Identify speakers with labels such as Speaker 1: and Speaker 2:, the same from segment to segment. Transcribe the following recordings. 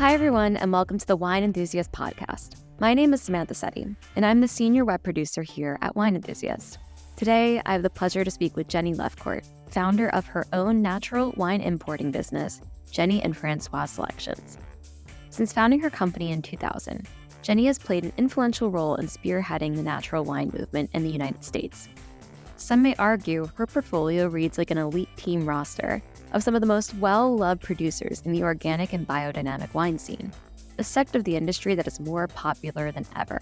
Speaker 1: Hi, everyone, and welcome to the Wine Enthusiast podcast. My name is Samantha Setti, and I'm the senior web producer here at Wine Enthusiast. Today, I have the pleasure to speak with Jenny Lefcourt, founder of her own natural wine importing business, Jenny and Francois Selections. Since founding her company in 2000, Jenny has played an influential role in spearheading the natural wine movement in the United States. Some may argue her portfolio reads like an elite team roster of some of the most well-loved producers in the organic and biodynamic wine scene, a sector of the industry that is more popular than ever.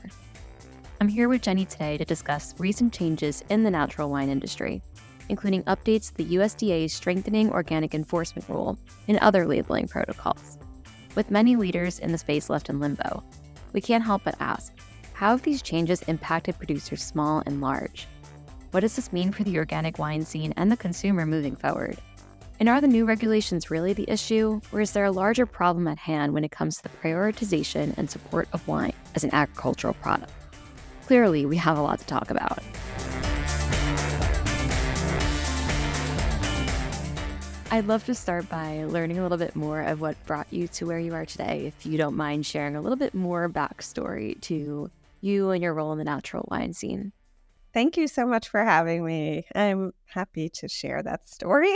Speaker 1: I'm here with Jenny today to discuss recent changes in the natural wine industry, including updates to the USDA's strengthening organic enforcement rule and other labeling protocols. With many leaders in the space left in limbo, we can't help but ask, how have these changes impacted producers small and large? What does this mean for the organic wine scene and the consumer moving forward? And are the new regulations really the issue, or is there a larger problem at hand when it comes to the prioritization and support of wine as an agricultural product? Clearly, we have a lot to talk about. I'd love to start by learning a little bit more of what brought you to where you are today, if you don't mind sharing a little bit more backstory to you and your role in the natural wine scene.
Speaker 2: Thank you so much for having me. I'm happy to share that story.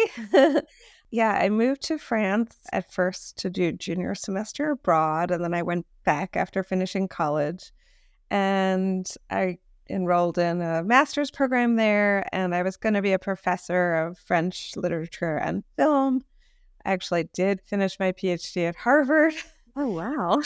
Speaker 2: Yeah, I moved to France at first to do junior semester abroad, and then I went back after finishing college. And I enrolled in a master's program there, and I was going to be a professor of French literature and film. I actually did finish my PhD at Harvard.
Speaker 1: Oh, wow.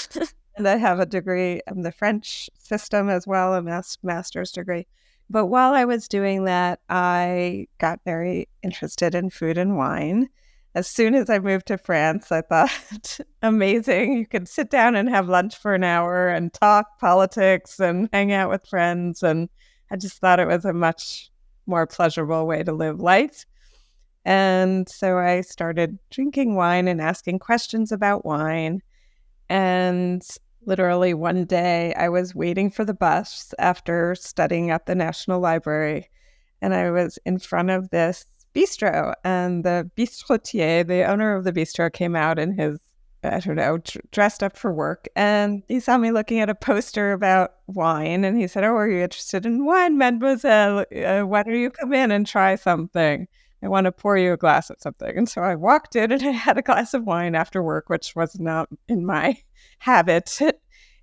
Speaker 2: And I have a degree in the French system as well, a master's degree. But while I was doing that, I got very interested in food and wine. As soon as I moved to France, I thought, amazing. You could sit down and have lunch for an hour and talk politics and hang out with friends. And I just thought it was a much more pleasurable way to live life. And so I started drinking wine and asking questions about wine. And literally one day I was waiting for the bus after studying at the National Library, and I was in front of this bistro, and the bistrotier, the owner of the bistro, came out in his, dressed up for work, and he saw me looking at a poster about wine, and he said, "Oh, are you interested in wine, mademoiselle? Why don't you come in and try something? I want to pour you a glass of something." And so I walked in and I had a glass of wine after work, which was not in my habit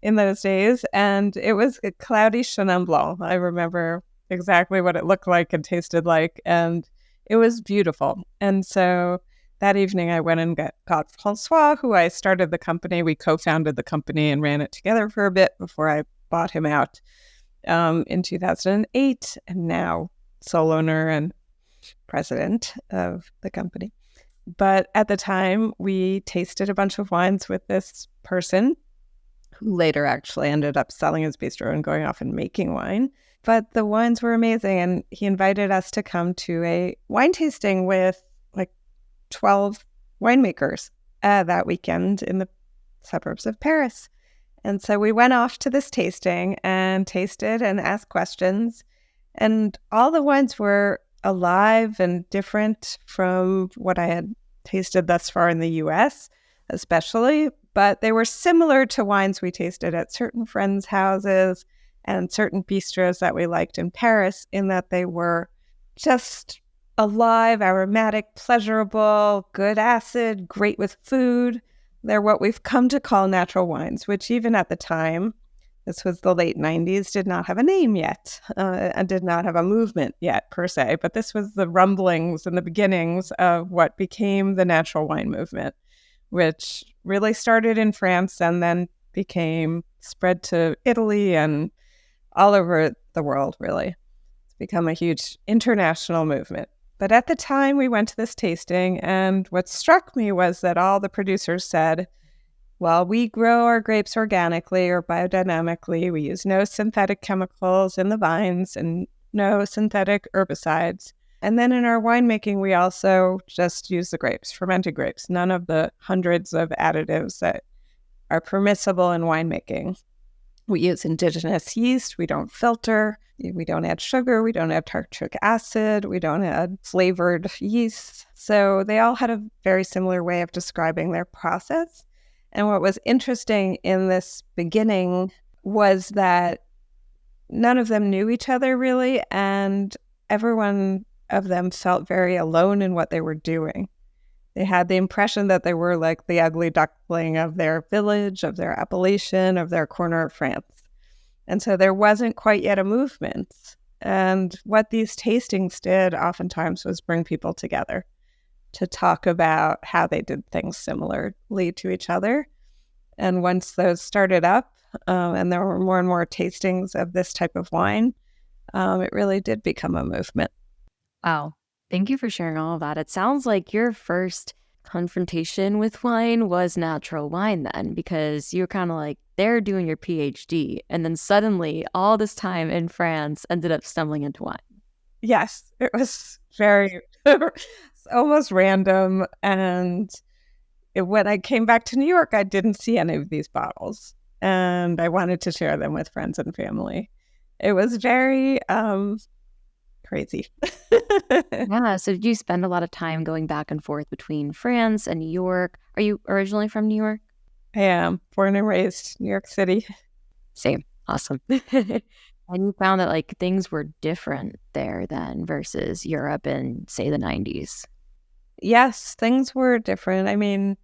Speaker 2: in those days. And it was a cloudy Chenin Blanc. I remember exactly what it looked like and tasted like. And it was beautiful. And so that evening I went and got Francois, who I started the company. We co-founded the company and ran it together for a bit before I bought him out in 2008, and now sole owner and president of the company. But at the time, we tasted a bunch of wines with this person who later actually ended up selling his bistro and going off and making wine. But the wines were amazing, and he invited us to come to a wine tasting with like 12 winemakers that weekend in the suburbs of Paris. And so we went off to this tasting and tasted and asked questions, and all the wines were alive and different from what I had tasted thus far in the US, especially, but they were similar to wines we tasted at certain friends' houses and certain bistros that we liked in Paris, in that they were just alive, aromatic, pleasurable, good acid, great with food. They're what we've come to call natural wines, which even at the time, this was the late 90s, did not have a name yet and did not have a movement yet, per se. But this was the rumblings and the beginnings of what became the natural wine movement, which really started in France and then spread to Italy and all over the world, really. It's become a huge international movement. But at the time, we went to this tasting, and what struck me was that all the producers said, well, we grow our grapes organically or biodynamically. We use no synthetic chemicals in the vines and no synthetic herbicides. And then in our winemaking, we also just use the grapes, fermented grapes, none of the hundreds of additives that are permissible in winemaking. We use indigenous yeast. We don't filter. We don't add sugar. We don't add tartaric acid. We don't add flavored yeast. So they all had a very similar way of describing their process. And what was interesting in this beginning was that none of them knew each other really, and every one of them felt very alone in what they were doing. They had the impression that they were like the ugly duckling of their village, of their appellation, of their corner of France. And so there wasn't quite yet a movement. And what these tastings did oftentimes was bring people together to talk about how they did things similarly to each other. And once those started up, and there were more and more tastings of this type of wine, it really did become a movement.
Speaker 1: Wow. Thank you for sharing all of that. It sounds like your first confrontation with wine was natural wine then, because you're kind of like there doing your PhD, and then suddenly all this time in France ended up stumbling into wine.
Speaker 2: Yes, it was very almost random. And when I came back to New York, I didn't see any of these bottles, and I wanted to share them with friends and family. It was very crazy.
Speaker 1: Yeah. So did you spend a lot of time going back and forth between France and New York? Are you originally from New York?
Speaker 2: I am born and raised New York City.
Speaker 1: Same. Awesome. And you found that like things were different there then versus Europe in, say, the 90s.
Speaker 2: Yes, things were different. I mean,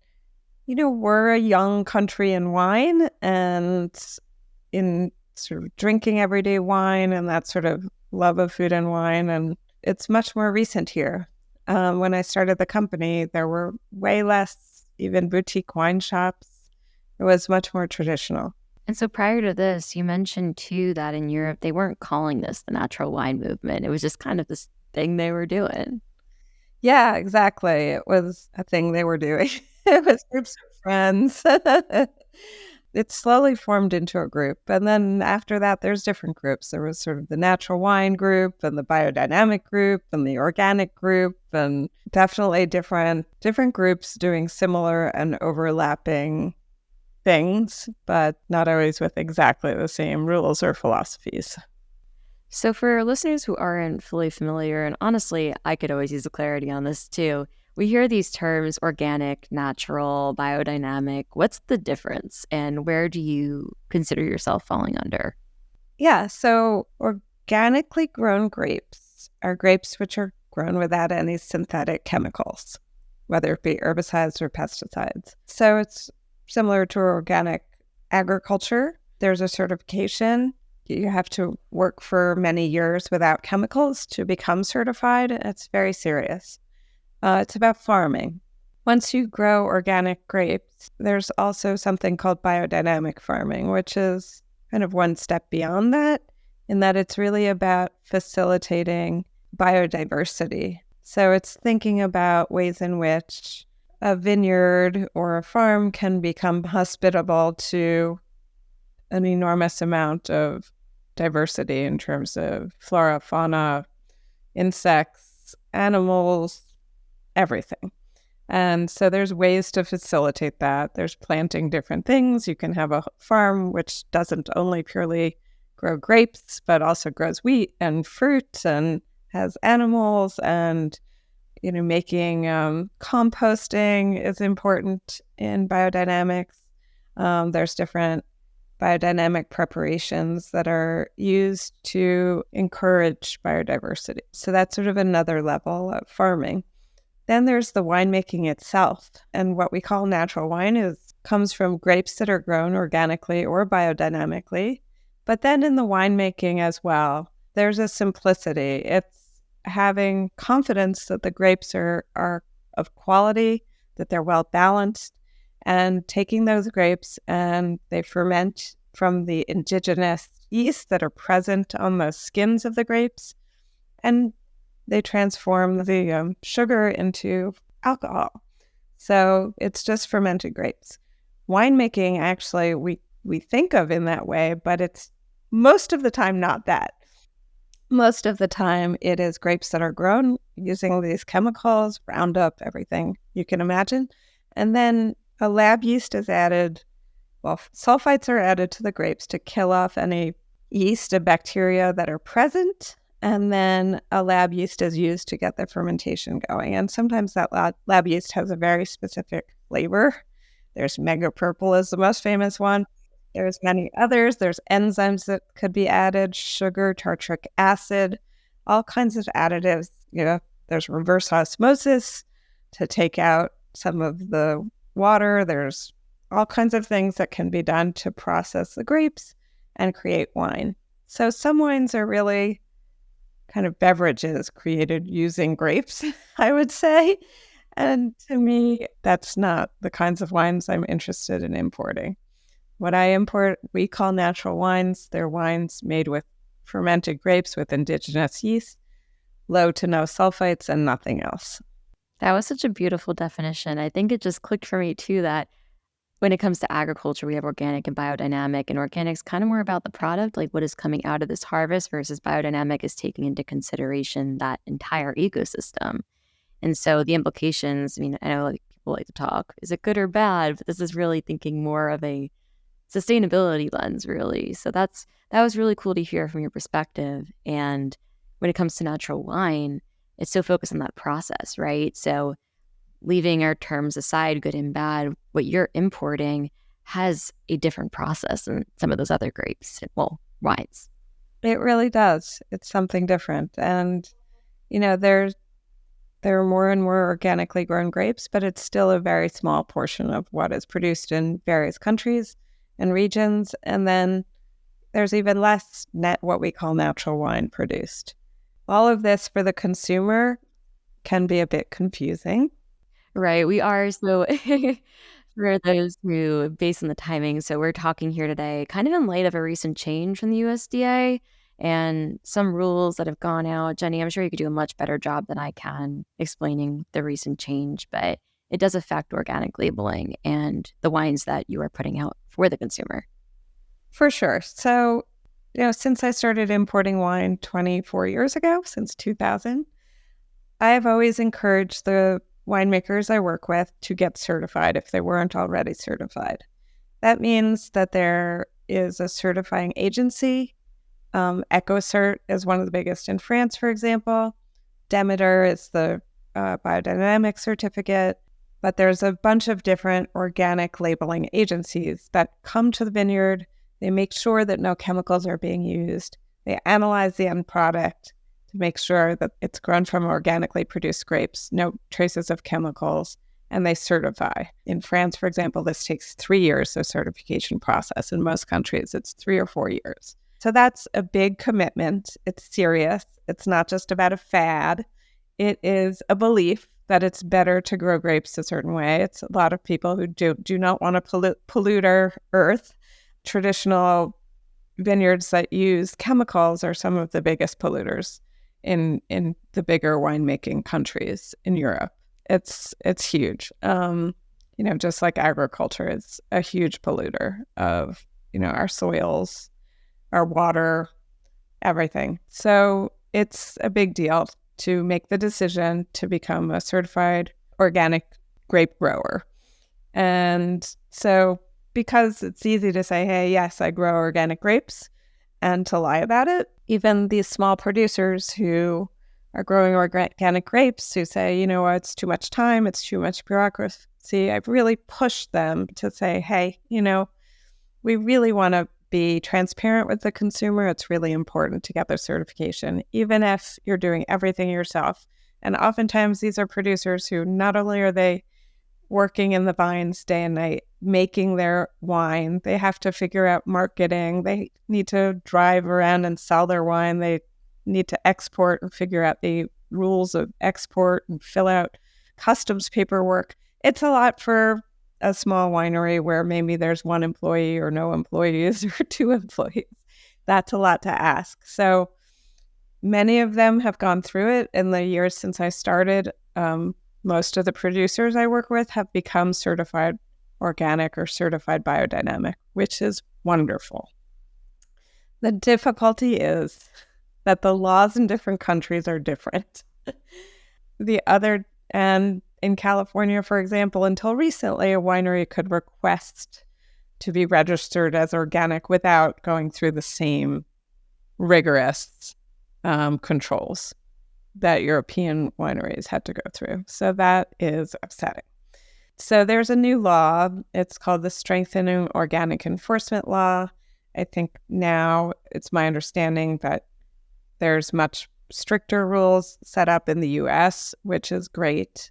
Speaker 2: we're a young country in wine and in sort of drinking everyday wine and that sort of love of food and wine. And it's much more recent here. When I started the company, there were way less even boutique wine shops. It was much more traditional.
Speaker 1: And so prior to this, you mentioned too that in Europe, they weren't calling this the natural wine movement. It was just kind of this thing they were doing.
Speaker 2: Yeah, exactly. It was a thing they were doing. It was groups of friends. It slowly formed into a group. And then after that, there's different groups. There was sort of the natural wine group and the biodynamic group and the organic group, and definitely different groups doing similar and overlapping things, but not always with exactly the same rules or philosophies.
Speaker 1: So for listeners who aren't fully familiar, and honestly, I could always use a clarity on this too, we hear these terms organic, natural, biodynamic. What's the difference, and where do you consider yourself falling under?
Speaker 2: Yeah, so organically grown grapes are grapes which are grown without any synthetic chemicals, whether it be herbicides or pesticides. So it's similar to organic agriculture. There's a certification. You have to work for many years without chemicals to become certified. It's very serious. It's about farming. Once you grow organic grapes, there's also something called biodynamic farming, which is kind of one step beyond that, in that it's really about facilitating biodiversity. So it's thinking about ways in which a vineyard or a farm can become hospitable to an enormous amount of diversity in terms of flora, fauna, insects, animals, everything. And so there's ways to facilitate that. There's planting different things. You can have a farm which doesn't only purely grow grapes, but also grows wheat and fruit and has animals, and making composting is important in biodynamics. There's different biodynamic preparations that are used to encourage biodiversity. So that's sort of another level of farming. Then there's the winemaking itself. And what we call natural wine comes from grapes that are grown organically or biodynamically. But then in the winemaking as well, there's a simplicity. It's having confidence that the grapes are of quality, that they're well balanced, and taking those grapes and they ferment from the indigenous yeast that are present on the skins of the grapes, and they transform the sugar into alcohol. So it's just fermented grapes. Winemaking, actually, we think of in that way, but it's most of the time not that. Most of the time, it is grapes that are grown using these chemicals, Roundup, everything you can imagine. And then a lab yeast is added. Well, sulfites are added to the grapes to kill off any yeast and bacteria that are present. And then a lab yeast is used to get the fermentation going. And sometimes that lab yeast has a very specific flavor There's mega purple is the most famous one. There's many others. There's enzymes that could be added, sugar, tartaric acid, all kinds of additives. There's reverse osmosis to take out some of the water. There's all kinds of things that can be done to process the grapes and create wine. So some wines are really kind of beverages created using grapes, I would say. And to me, that's not the kinds of wines I'm interested in importing. What I import, we call natural wines. They're wines made with fermented grapes with indigenous yeast, low to no sulfites, and nothing else.
Speaker 1: That was such a beautiful definition. I think it just clicked for me too that when it comes to agriculture, we have organic and biodynamic, and organic is kind of more about the product, like what is coming out of this harvest, versus biodynamic is taking into consideration that entire ecosystem. And so the implications, I mean, I know people like to talk, is it good or bad? But this is really thinking more of a sustainability lens, really. So that was really cool to hear from your perspective. And when it comes to natural wine, it's so focused on that process, right? So leaving our terms aside, good and bad, what you're importing has a different process than some of those other grapes, well, wines.
Speaker 2: It really does. It's something different. And, there are more and more organically grown grapes, but it's still a very small portion of what is produced in various countries and regions. And then there's even less what we call natural wine produced. All of this for the consumer can be a bit confusing.
Speaker 1: Right. We are. So for those who, based on the timing, so we're talking here today kind of in light of a recent change from the USDA and some rules that have gone out. Jenny, I'm sure you could do a much better job than I can explaining the recent change, but it does affect organic labeling and the wines that you are putting out for the consumer.
Speaker 2: For sure. So, since I started importing wine 24 years ago, since 2000, I have always encouraged the winemakers I work with to get certified if they weren't already certified. That means that there is a certifying agency. EcoCert is one of the biggest in France, for example. Demeter is the biodynamic certificate. But there's a bunch of different organic labeling agencies that come to the vineyard. They make sure that no chemicals are being used. They analyze the end product to make sure that it's grown from organically produced grapes, no traces of chemicals, and they certify. In France, for example, this takes 3 years, the certification process. In most countries, it's 3 or 4 years. So that's a big commitment. It's serious. It's not just about a fad. It is a belief that it's better to grow grapes a certain way. It's a lot of people who do not want to pollute our earth. Traditional vineyards that use chemicals are some of the biggest polluters in the bigger winemaking countries in Europe. It's huge. Just like agriculture is a huge polluter of, our soils, our water, everything. So it's a big deal to make the decision to become a certified organic grape grower. And so because it's easy to say, hey, yes, I grow organic grapes, and to lie about it, even these small producers who are growing organic grapes who say, it's too much time, it's too much bureaucracy, I've really pushed them to say, hey, we really want to be transparent with the consumer. It's really important to get the certification, even if you're doing everything yourself. And oftentimes these are producers who not only are they working in the vines day and night, making their wine, they have to figure out marketing. They need to drive around and sell their wine. They need to export and figure out the rules of export and fill out customs paperwork. It's a lot for a small winery where maybe there's one employee or no employees or 2 employees. That's a lot to ask. So many of them have gone through it in the years since I started. Most of the producers I work with have become certified organic or certified biodynamic, which is wonderful. The difficulty is that the laws in different countries are different. And in California, for example, until recently, a winery could request to be registered as organic without going through the same rigorous controls that European wineries had to go through. So that is upsetting. So there's a new law. It's called the Strengthening Organic Enforcement Law. I think now it's my understanding that there's much stricter rules set up in the US, which is great.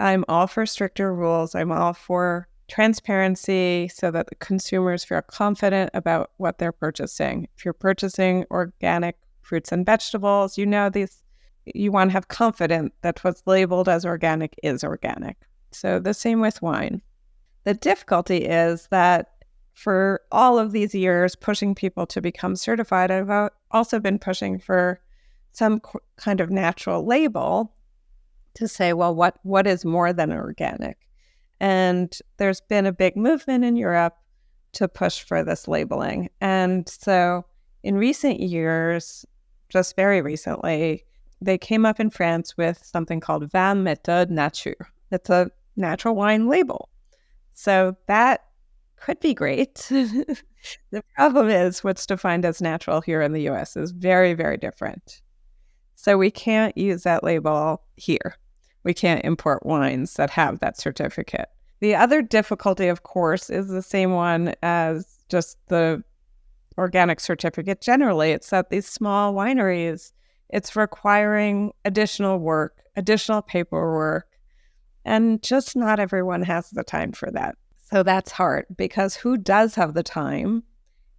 Speaker 2: I'm all for stricter rules. I'm all for transparency so that the consumers feel confident about what they're purchasing. If you're purchasing organic fruits and vegetables, you want to have confidence that what's labeled as organic is organic. So the same with wine. The difficulty is that for all of these years pushing people to become certified, I've also been pushing for some kind of natural label to say, well, what is more than organic? And there's been a big movement in Europe to push for this labeling. And so in recent years, just very recently, they came up in France with something called Vin Méthode Nature. It's a natural wine label. So that could be great. The problem is what's defined as natural here in the US is very, very different. So we can't use that label here. We can't import wines that have that certificate. The other difficulty, of course, is the same one as just the organic certificate generally. It's that these small wineries, it's requiring additional work, additional paperwork, and just not everyone has the time for that. So that's hard because who does have the time?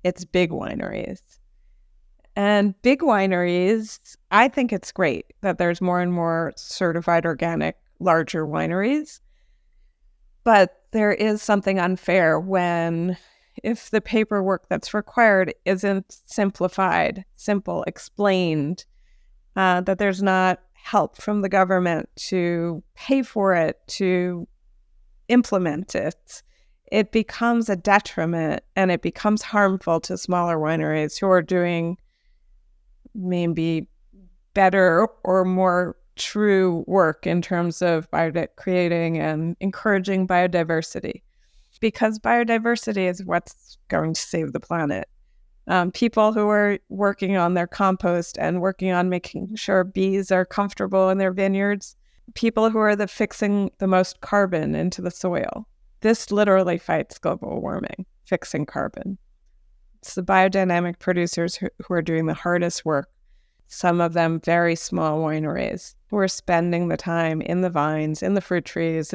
Speaker 2: It's big wineries. And big wineries, I think it's great that there's more and more certified organic, larger wineries. But there is something unfair if the paperwork that's required isn't simplified, simple, explained, that there's not help from the government to pay for it, to implement it. It becomes a detriment and it becomes harmful to smaller wineries who are doing maybe better or more true work in terms of creating and encouraging biodiversity. Because biodiversity is what's going to save the planet. People who are working on their compost and working on making sure bees are comfortable in their vineyards, people who are fixing the most carbon into the soil. This literally fights global warming, fixing carbon. It's the biodynamic producers who are doing the hardest work. Some of them very small wineries who are spending the time in the vines, in the fruit trees,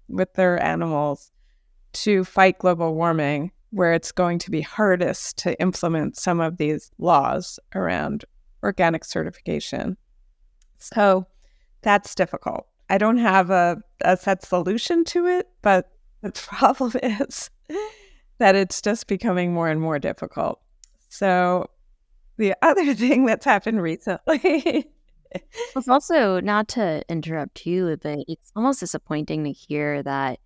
Speaker 2: with their animals to fight global warming, where it's going to be hardest to implement some of these laws around organic certification. So that's difficult. I don't have a set solution to it, but the problem is that it's just becoming more and more difficult. So the other thing that's happened recently...
Speaker 1: It's also, not to interrupt you, but it's almost disappointing to hear that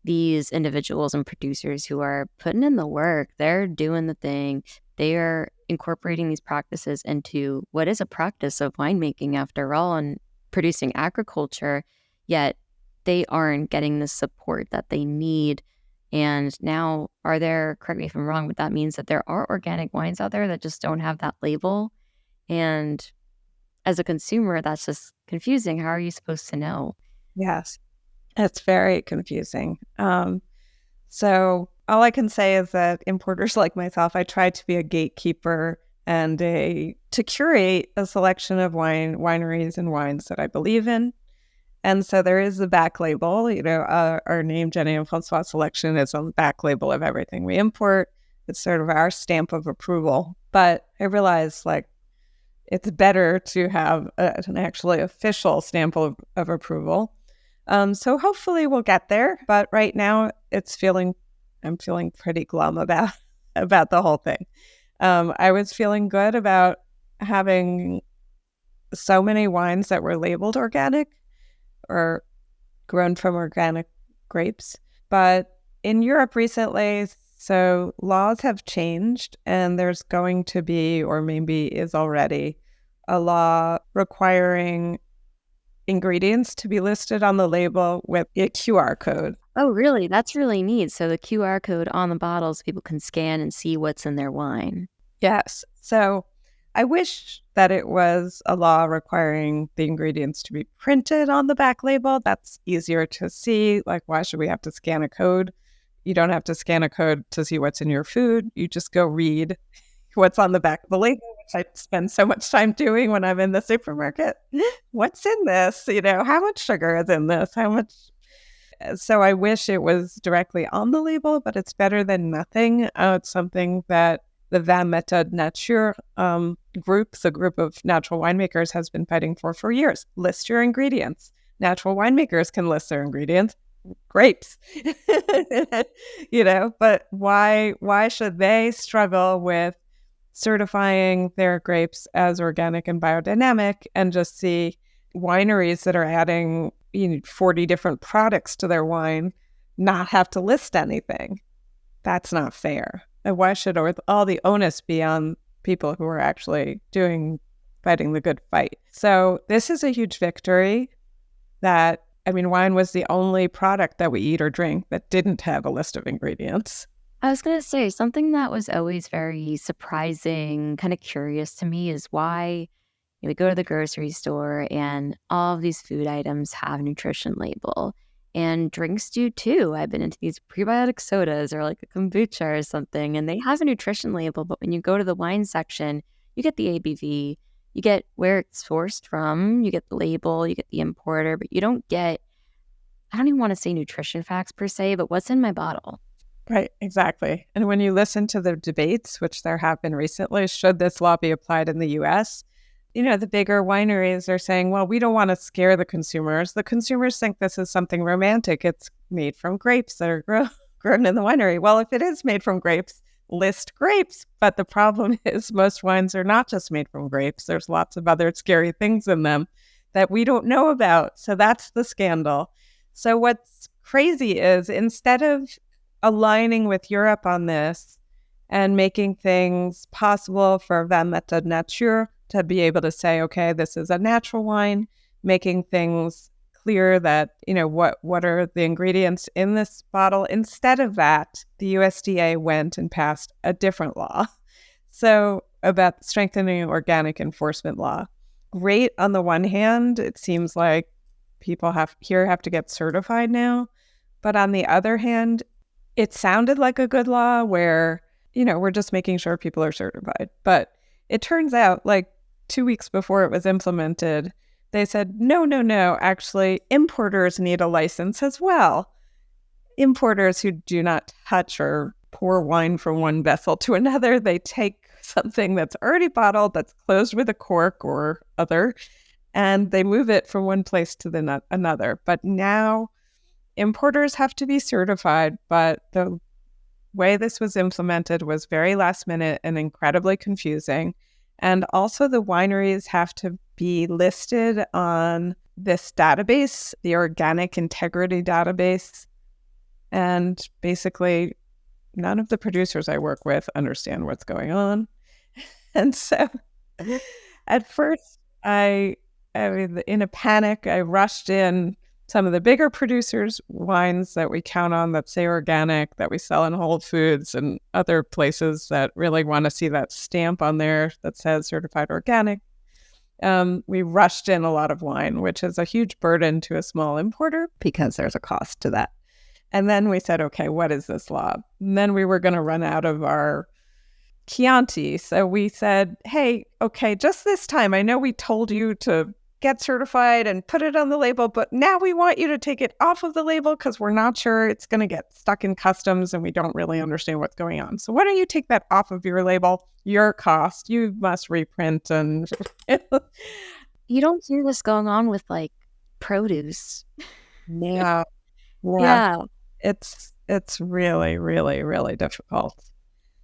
Speaker 1: these individuals and producers who are putting in the work, they're doing the thing, they are incorporating these practices into what is a practice of winemaking after all and producing agriculture, yet they aren't getting the support that they need. And now correct me if I'm wrong, but that means that there are organic wines out there that just don't have that label. And as a consumer, that's just confusing. How are you supposed to know?
Speaker 2: Yes, it's very confusing. So all I can say is that importers like myself, I try to be a gatekeeper and to curate a selection of wineries and wines that I believe in. And so there is the back label, our name, Jenny and Francois Selection, is on the back label of everything we import. It's sort of our stamp of approval. But I realize, it's better to have an actually official stamp of approval. So hopefully we'll get there. But right now, I'm feeling pretty glum about the whole thing. I was feeling good about having so many wines that were labeled organic or grown from organic grapes. But in Europe recently, so laws have changed, and there's going to be, or maybe is already, a law requiring ingredients to be listed on the label with a QR code.
Speaker 1: Oh, really? That's really neat. So the QR code on the bottles, people can scan and see what's in their wine.
Speaker 2: Yes. So I wish that it was a law requiring the ingredients to be printed on the back label. That's easier to see. Like, why should we have to scan a code? You don't have to scan a code to see what's in your food. You just go read what's on the back of the label, which I spend so much time doing when I'm in the supermarket. What's in this? How much sugar is in this? How much? So I wish it was directly on the label, but it's better than nothing. It's something that the 20 Méthodes Nature group, the group of natural winemakers, has been fighting for years. List your ingredients. Natural winemakers can list their ingredients. Grapes, but why should they struggle with certifying their grapes as organic and biodynamic and just see wineries that are adding 40 different products to their wine not have to list anything? That's not fair. And why should all the onus be on people who are actually fighting the good fight? So this is a huge victory wine was the only product that we eat or drink that didn't have a list of ingredients.
Speaker 1: I was going to say, something that was always very surprising, kind of curious to me is why we go to the grocery store and all of these food items have a nutrition label. And drinks do too. I've been into these prebiotic sodas or like a kombucha or something, and they have a nutrition label. But when you go to the wine section, you get the ABV, you get where it's sourced from, you get the label, you get the importer, but you don't get, I don't even want to say nutrition facts per se, but what's in my bottle.
Speaker 2: Right, exactly. And when you listen to the debates, which there have been recently, should this law be applied in the U.S., the bigger wineries are saying, well, we don't want to scare the consumers. The consumers think this is something romantic. It's made from grapes that are grown in the winery. Well, if it is made from grapes, list grapes. But the problem is most wines are not just made from grapes. There's lots of other scary things in them that we don't know about. So that's the scandal. So what's crazy is instead of aligning with Europe on this and making things possible for 20 Méthodes Nature to be able to say, okay, this is a natural wine, making things clear that, what are the ingredients in this bottle. Instead of that, the USDA went and passed a different law. So about strengthening organic enforcement law. Great on the one hand, it seems like people have to get certified now. But on the other hand, it sounded like a good law where, we're just making sure people are certified. But it turns out, like 2 weeks before it was implemented, they said, no, actually, importers need a license as well. Importers who do not touch or pour wine from one vessel to another, they take something that's already bottled, that's closed with a cork or other, and they move it from one place to another. But now importers have to be certified, but the way this was implemented was very last minute and incredibly confusing. And also the wineries have to be listed on this database, the Organic Integrity Database. And basically, none of the producers I work with understand what's going on. And so at first, in a panic, I rushed in some of the bigger producers' wines that we count on that say organic, that we sell in Whole Foods and other places that really want to see that stamp on there that says certified organic. We rushed in a lot of wine, which is a huge burden to a small importer because there's a cost to that. And then we said, okay, what is this law? And then we were going to run out of our Chianti. So we said, hey, okay, just this time, I know we told you to get certified and put it on the label, but now we want you to take it off of the label because we're not sure it's going to get stuck in customs and we don't really understand what's going on. So why don't you take that off of your label? Your cost, you must reprint. And
Speaker 1: you don't hear this going on with like produce.
Speaker 2: Yeah. It's really, really, really difficult.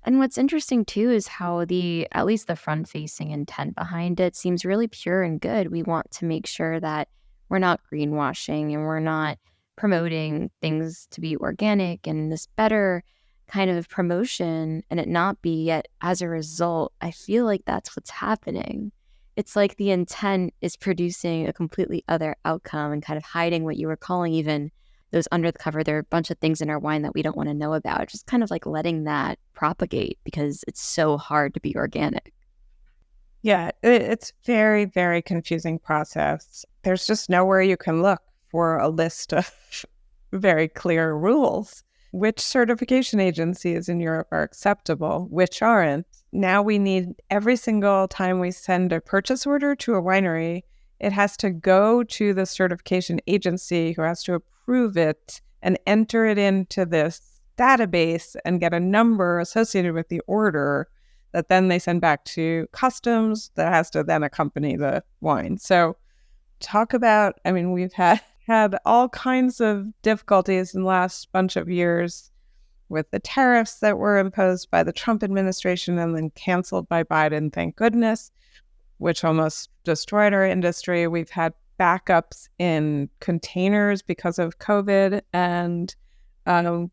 Speaker 1: And what's interesting too is how at least the front-facing intent behind it seems really pure and good. We want to make sure that we're not greenwashing and we're not promoting things to be organic and this better kind of promotion and it not be, yet as a result, I feel like that's what's happening. It's like the intent is producing a completely other outcome and kind of hiding what you were calling even those under the cover. There are a bunch of things in our wine that we don't want to know about. Just kind of like letting that propagate because it's so hard to be organic.
Speaker 2: Yeah, it's very, very confusing process. There's just nowhere you can look for a list of very clear rules. Which certification agencies in Europe are acceptable, which aren't. Now we need every single time we send a purchase order to a winery, it has to go to the certification agency who has to approve it and enter it into this database and get a number associated with the order that then they send back to customs that has to then accompany the wine. So talk about, I mean, we've had all kinds of difficulties in the last bunch of years with the tariffs that were imposed by the Trump administration and then canceled by Biden, thank goodness, which almost destroyed our industry. We've had backups in containers because of COVID and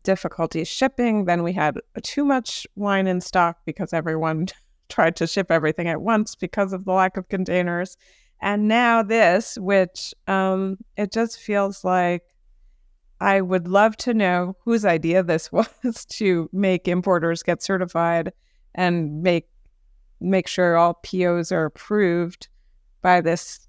Speaker 2: difficulty shipping. Then we had too much wine in stock because everyone tried to ship everything at once because of the lack of containers. And now this, which it just feels like I would love to know whose idea this was to make importers get certified and make sure all POs are approved by this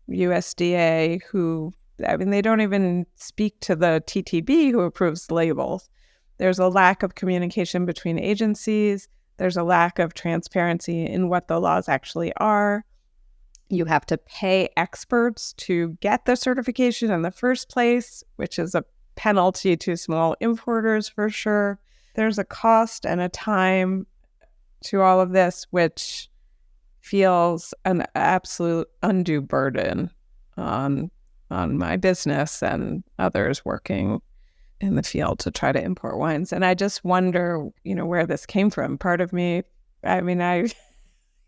Speaker 2: USDA who, I mean, they don't even speak to the TTB who approves the labels. There's a lack of communication between agencies. There's a lack of transparency in what the laws actually are. You have to pay experts to get the certification in the first place, which is a penalty to small importers for sure. There's a cost and a time to all of this, which feels an absolute undue burden on my business and others working in the field to try to import wines. And I just wonder, where this came from. Part of me, I mean, I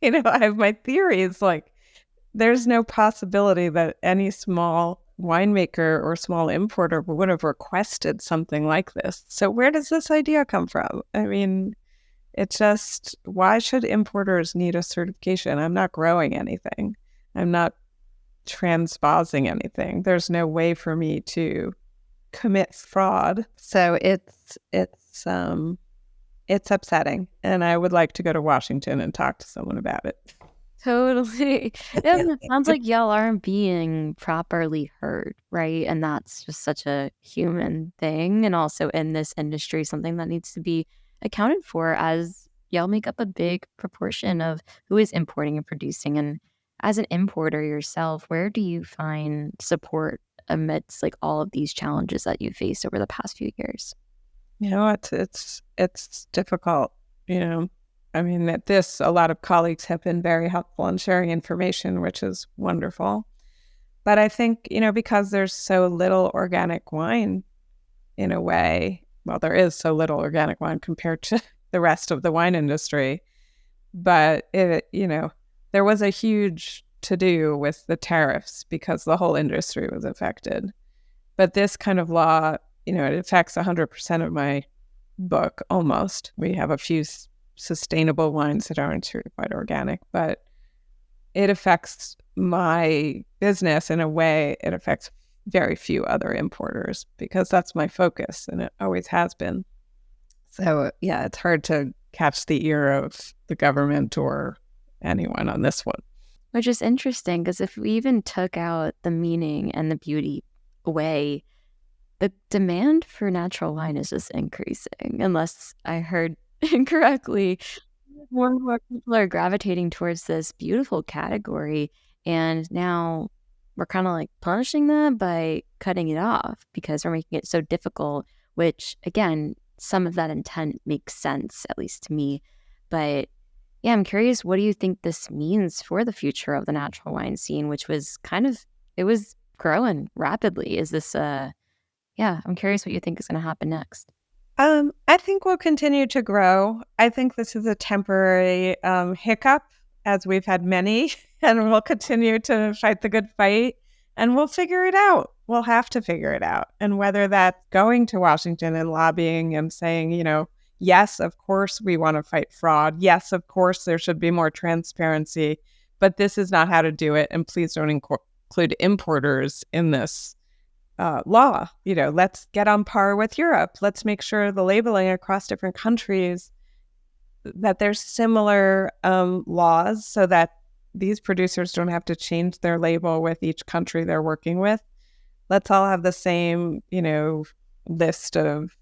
Speaker 2: have my theories, like, there's no possibility that any small winemaker or small importer would have requested something like this. So where does this idea come from? I mean, it's just, why should importers need a certification? I'm not growing anything. I'm not transposing anything. There's no way for me to commit fraud. So it's upsetting. And I would like to go to Washington and talk to someone about it.
Speaker 1: Totally. It sounds like y'all aren't being properly heard, right? And that's just such a human thing. And also in this industry, something that needs to be accounted for, as y'all make up a big proportion of who is importing and producing. And as an importer yourself, where do you find support amidst like all of these challenges that you've faced over the past few years?
Speaker 2: It's difficult, I mean, a lot of colleagues have been very helpful in sharing information, which is wonderful. But I think, because there's so little organic wine, in a way, well, there is so little organic wine compared to the rest of the wine industry. But there was a huge to-do with the tariffs because the whole industry was affected. But this kind of law, it affects 100% of my book, almost. We have a few sustainable wines that aren't certified organic, but it affects my business in a way it affects very few other importers because that's my focus and it always has been. So yeah, it's hard to catch the ear of the government or anyone on this one.
Speaker 1: Which is interesting because if we even took out the meaning and the beauty away, the demand for natural wine is just increasing, unless I heard incorrectly. More and more people are gravitating towards this beautiful category, and now we're kind of like punishing them by cutting it off because we're making it so difficult, which again, some of that intent makes sense, at least to me. But yeah, I'm curious, what do you think this means for the future of the natural wine scene, which was it was growing rapidly? Is this I'm curious what you think is going to happen next.
Speaker 2: I think we'll continue to grow. I think this is a temporary hiccup, as we've had many, and we'll continue to fight the good fight, and we'll figure it out. We'll have to figure it out. And whether that's going to Washington and lobbying and saying, yes, of course we want to fight fraud. Yes, of course there should be more transparency, but this is not how to do it. And please don't include importers in this law. Let's get on par with Europe. Let's make sure the labeling across different countries that there's similar laws so that these producers don't have to change their label with each country they're working with. Let's all have the same, list of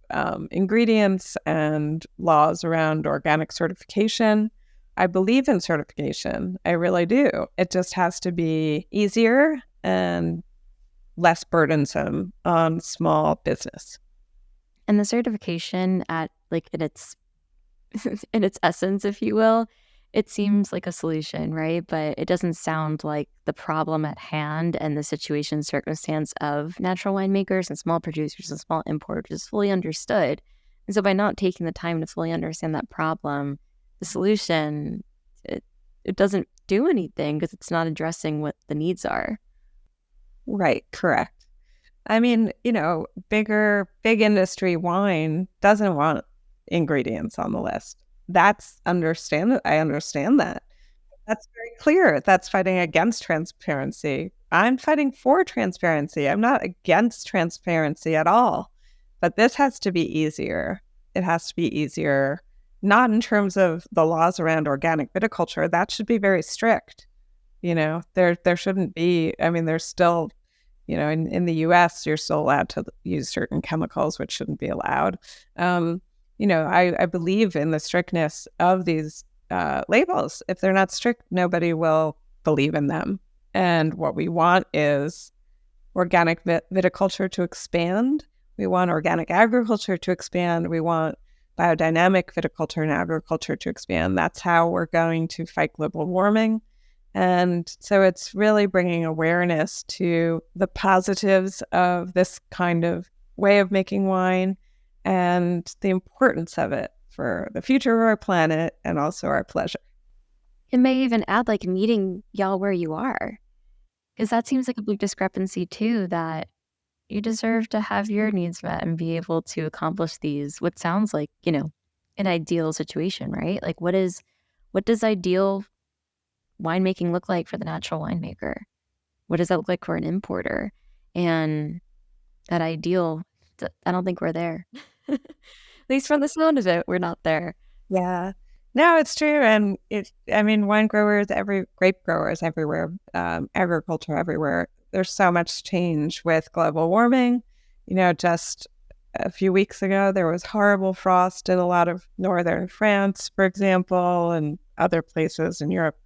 Speaker 2: ingredients and laws around organic certification. I believe in certification. I really do. It just has to be easier and less burdensome on small business.
Speaker 1: And the certification in its in its essence, if you will, it seems like a solution, right? But it doesn't sound like the problem at hand and the situation circumstance of natural winemakers and small producers and small importers is fully understood. And so by not taking the time to fully understand that problem, the solution, it doesn't do anything because it's not addressing what the needs are.
Speaker 2: Right, correct. I mean, big industry wine doesn't want ingredients on the list. That's understand. I understand that. That's very clear. That's fighting against transparency. I'm fighting for transparency. I'm not against transparency at all. But this has to be easier. It has to be easier, not in terms of the laws around organic viticulture. That should be very strict. There shouldn't be, there's still, in the US, you're still allowed to use certain chemicals, which shouldn't be allowed. I believe in the strictness of these labels. If they're not strict, nobody will believe in them. And what we want is organic viticulture to expand. We want organic agriculture to expand. We want biodynamic viticulture and agriculture to expand. That's how we're going to fight global warming. And so it's really bringing awareness to the positives of this kind of way of making wine and the importance of it for the future of our planet and also our pleasure.
Speaker 1: It may even add meeting y'all where you are, because that seems like a big discrepancy too, that you deserve to have your needs met and be able to accomplish these, what sounds like, an ideal situation, right? What does ideal winemaking look like for the natural winemaker? What does that look like for an importer? And that ideal, I don't think we're there. At least from the sound of it, we're not there.
Speaker 2: Yeah. No, it's true. And wine growers, grape growers everywhere, agriculture everywhere. There's so much change with global warming. Just a few weeks ago, there was horrible frost in a lot of northern France, for example, and other places in Europe.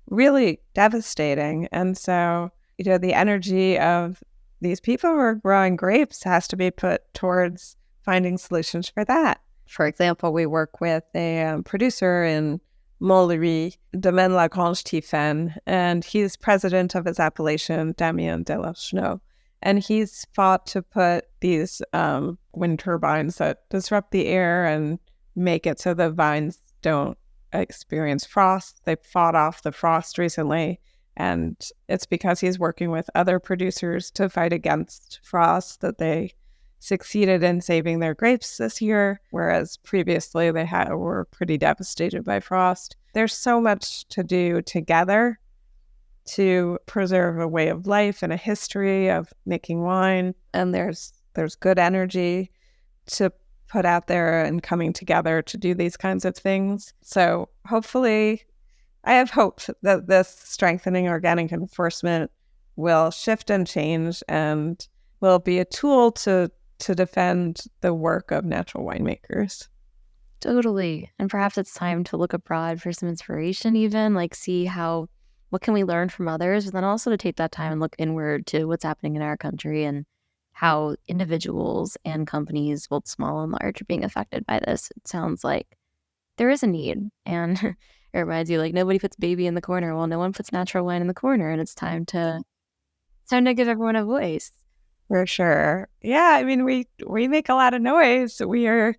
Speaker 2: Really devastating. And so, the energy of these people who are growing grapes has to be put towards finding solutions for that. For example, we work with a producer in Montlhéry, Domaine La Grange Tiphaine, and he's president of his appellation, Damien de la Chenot. And he's fought to put these wind turbines that disrupt the air and make it so the vines don't experience frost. They fought off the frost recently, and it's because he's working with other producers to fight against frost that they succeeded in saving their grapes this year, whereas previously they were pretty devastated by frost. There's so much to do together to preserve a way of life and a history of making wine, and there's good energy to put out there and coming together to do these kinds of things. So hopefully, I have hope that this strengthening organic enforcement will shift and change and will be a tool to defend the work of natural winemakers.
Speaker 1: Totally. And perhaps it's time to look abroad for some inspiration, even see what can we learn from others, but then also to take that time and look inward to what's happening in our country and how individuals and companies, both small and large, are being affected by this. It sounds like there is a need, and it reminds you nobody puts baby in the corner. Well, no one puts natural wine in the corner, and it's time to give everyone a voice.
Speaker 2: For sure. Yeah, we make a lot of noise. We are,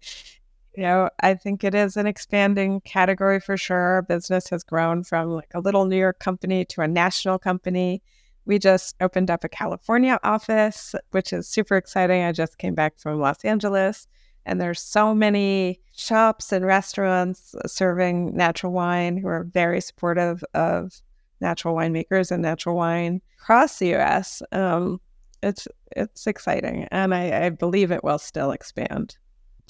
Speaker 2: I think it is an expanding category for sure. Our business has grown from a little New York company to a national company. We just opened up a California office, which is super exciting. I just came back from Los Angeles, and there's so many shops and restaurants serving natural wine who are very supportive of natural winemakers and natural wine across the U.S. It's exciting, and I believe it will still expand.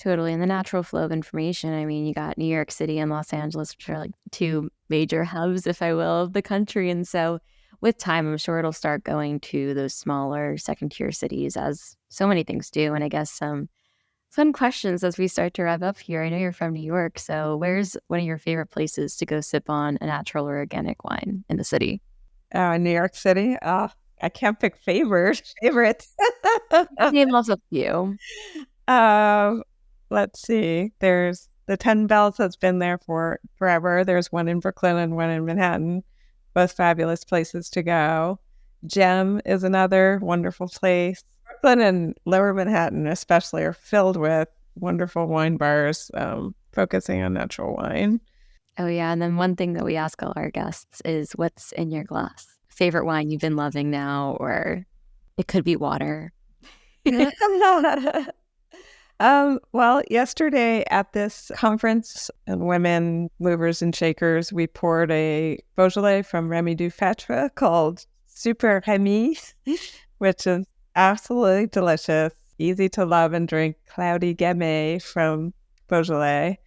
Speaker 1: Totally. And the natural flow of information. I mean, you got New York City and Los Angeles, which are like two major hubs, if I will, of the country. And so with time, I'm sure it'll start going to those smaller second tier cities as so many things do. And I guess some fun questions as we start to wrap up here. I know you're from New York. So where's one of your favorite places to go sip on a natural or organic wine in the city?
Speaker 2: New York City. I can't pick favorites.
Speaker 1: Name off a few.
Speaker 2: Let's see. There's the 10 Bells that's been there for forever. There's one in Brooklyn and one in Manhattan. Both fabulous places to go. Gem is another wonderful place. Brooklyn and Lower Manhattan especially are filled with wonderful wine bars focusing on natural wine.
Speaker 1: Oh, yeah. And then one thing that we ask all our guests is what's in your glass? Favorite wine you've been loving now, or it could be water.
Speaker 2: Well, yesterday at this conference on women movers and shakers, we poured a Beaujolais from Remy Dufetre called Super Remy, which is absolutely delicious, easy to love and drink. Cloudy Gamay from Beaujolais,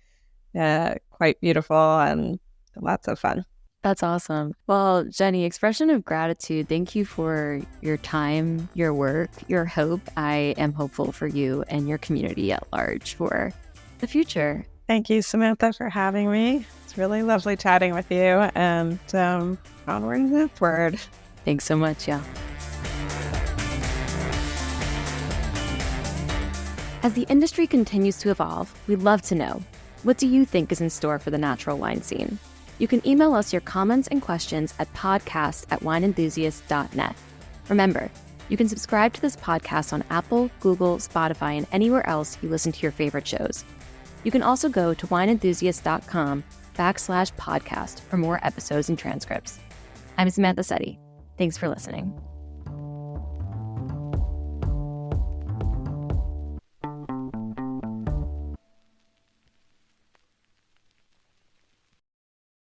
Speaker 2: quite beautiful and lots of fun.
Speaker 1: That's awesome. Well, Jenny, expression of gratitude. Thank you for your time, your work, your hope. I am hopeful for you and your community at large for the future.
Speaker 2: Thank you, Samantha, for having me. It's really lovely chatting with you, and onward and upward.
Speaker 1: Thanks so much, yeah. As the industry continues to evolve, we'd love to know, what do you think is in store for the natural wine scene? You can email us your comments and questions at podcast@wineenthusiast.net. Remember, you can subscribe to this podcast on Apple, Google, Spotify, and anywhere else you listen to your favorite shows. You can also go to wineenthusiast.com/podcast for more episodes and transcripts. I'm Samantha Setti. Thanks for listening.